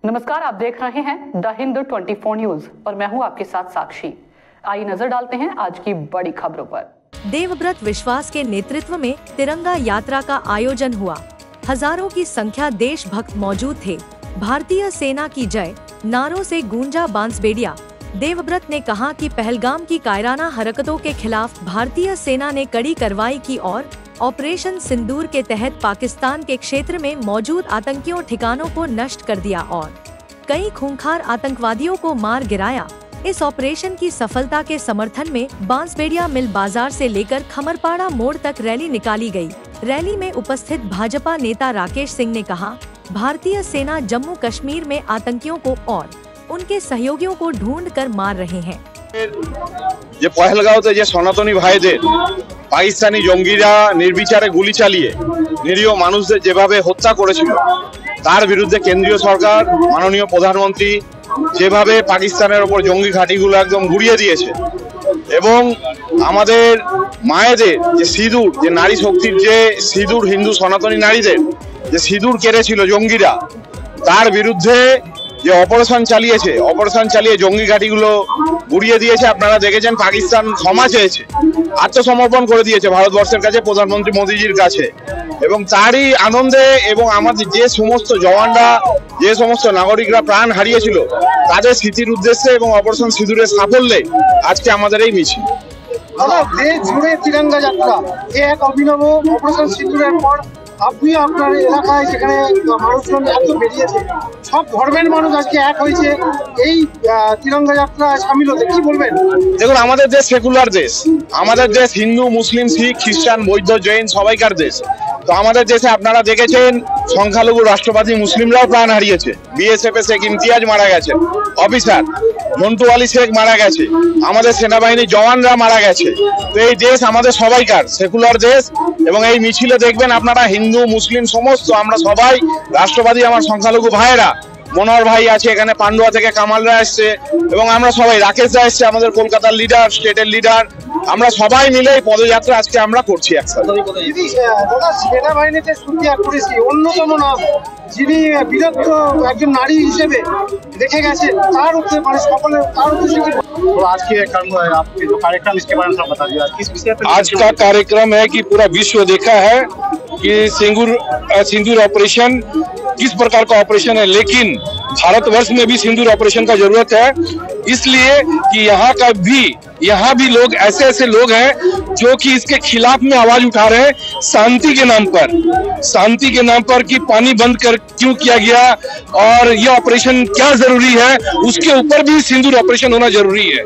नमस्कार, आप देख रहे हैं द हिंद 24 न्यूज और मैं हूं आपके साथ साक्षी। आइए नजर डालते हैं आज की बड़ी खबरों पर। देवव्रत विश्वास के नेतृत्व में तिरंगा यात्रा का आयोजन हुआ। हजारों की संख्या देशभक्त मौजूद थे। भारतीय सेना की जय नारों से गूंजा बांसबेड़िया। देवव्रत ने कहा कि पहलगाम की कायराना हरकतों के खिलाफ भारतीय सेना ने कड़ी कार्रवाई की और ऑपरेशन सिंदूर के तहत पाकिस्तान के क्षेत्र में मौजूद आतंकियों ठिकानों को नष्ट कर दिया और कई खूंखार आतंकवादियों को मार गिराया। इस ऑपरेशन की सफलता के समर्थन में बांसबेड़िया मिल बाजार से लेकर खमरपाड़ा मोड़ तक रैली निकाली गई। रैली में उपस्थित भाजपा नेता राकेश सिंह ने कहा, भारतीय सेना जम्मू कश्मीर में आतंकियों को और उनके सहयोगियों को ढूंढ कर मार रहे हैं। যে পহেলগাঁওতে যে সনাতনী ভাইদের পাকিস্তানি জঙ্গিরা নির্বিচারে গুলি চালিয়ে নিরীহ মানুষদের যেভাবে হত্যা করেছিল তার বিরুদ্ধে কেন্দ্রীয় সরকার মাননীয় প্রধানমন্ত্রী যেভাবে পাকিস্তানের উপর জঙ্গি ঘাঁটিগুলো একদম গুড়িয়ে দিয়েছে এবং আমাদের মায়েদের যে সিঁদুর, যে নারী শক্তির যে সিঁদুর, হিন্দু সনাতনী নারীদের যে সিঁদুর কেড়েছিল জঙ্গিরা, তার বিরুদ্ধে যে অপারেশন চালিয়ে জঙ্গি ঘাঁটিগুলো গুড়িয়ে দিয়েছে। আপনারা দেখেছেন পাকিস্তান ক্ষমা চেয়েছে, আত্মসমর্পণ করে দিয়েছে ভারতবর্ষের কাছে, প্রধানমন্ত্রী মোদীজির কাছে। এবং তারই আনন্দে এবং আমাদের যে সমস্ত জওয়ানরা, যে সমস্ত নাগরিকরা প্রাণ হারিয়েছিল তাদের স্মৃতির উদ্দেশ্যে এবং অপারেশন সিঁদুরের সাফল্যে আজকে আমাদের এই মিছিল। দেশ জুড়ে তিরঙ্গা যাত্রা এক অভিনব অপারেশন সিঁদুরের পর আপনি আপনার এলাকায় যেখানে মানুষজন এত বেরিয়েছে, সব ধর্মের মানুষ আজকে এক হয়েছে এই তিরঙ্গা যাত্রায় সামিল হতে, কি বলবেন? দেখুন, আমাদের দেশ সেকুলার দেশ, আমাদের দেশ হিন্দু, মুসলিম, শিখ, খ্রিস্টান, বৌদ্ধ, জৈন সবাইকার দেশ। তো আমাদের দেশে আপনারা দেখেছেন সংখ্যালঘু রাষ্ট্রবাদী মুসলিমরাও প্রাণ হারিয়েছে। বিএসএফ এ শেখ ইমতিয়াজ মারা গেছে, অফিসার মন্টু আলী শেখ মারা গেছে, আমাদের সেনাবাহিনীর জওয়ানরা মারা গেছে। তো এই দেশ আমাদের সবাইকার, সেকুলার দেশ। এবং এই মিছিলে দেখবেন আপনারা হিন্দু, মুসলিম সমস্ত আমরা সবাই রাষ্ট্রবাদী, আমার সংখ্যালঘু ভাইয়েরা, মনোহর ভাই আছে এখানে, পান্ডুয়া থেকে কামালরা আসছে এবং আমরা সবাই, রাকেশরা আসছে, আমাদের কলকাতার লিডার, স্টেটের লিডার, আমরা সবাই মিলে এই পদযাত্রা আজকে আমরা করছি একসাথে। সেনাবাহিনীতে সুতিয়া করেছি অন্যতম নাম, যিনি বীরত্ব একজন নারী হিসেবে দেখে গেছেন, তার উদ্দেশ্যে মানে সকলের তার উদ্দেশ্যে आज इसके बारे में बता दीजिए। किस विषय पे आज का कार्यक्रम है कि पूरा विश्व देखा है कि सिंदूर ऑपरेशन किस प्रकार का ऑपरेशन है, लेकिन भारतवर्ष में भी सिंदूर ऑपरेशन का जरूरत है, इसलिए कि यहाँ भी लोग ऐसे लोग हैं जो कि इसके खिलाफ में आवाज उठा रहे हैं, शांति के नाम पर कि पानी बंद कर क्यों किया गया और ये ऑपरेशन क्या जरूरी है, उसके ऊपर भी सिंदूर ऑपरेशन होना जरूरी है।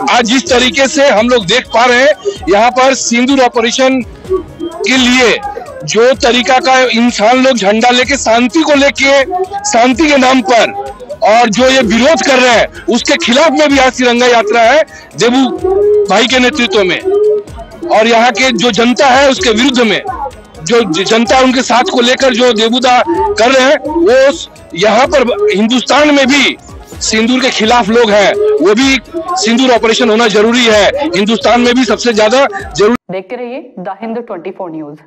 आज जिस तरीके से हम लोग देख पा रहे हैं यहाँ पर सिंदूर ऑपरेशन के लिए जो तरीका का इंसान लोग झंडा लेके शांति के नाम पर और जो ये विरोध कर रहे हैं उसके खिलाफ में भी आज तिरंगा यात्रा है देबू भाई के नेतृत्व में। और यहाँ के जो जनता है उसके विरुद्ध में, जो जनता उनके साथ को लेकर जो देबूदा कर रहे हैं, वो यहाँ पर हिंदुस्तान में भी सिंदूर के खिलाफ लोग हैं, वो भी सिंदूर ऑपरेशन होना जरूरी है, हिंदुस्तान में भी सबसे ज्यादा जरूरी। देखते रहिए द हिंद 24 न्यूज।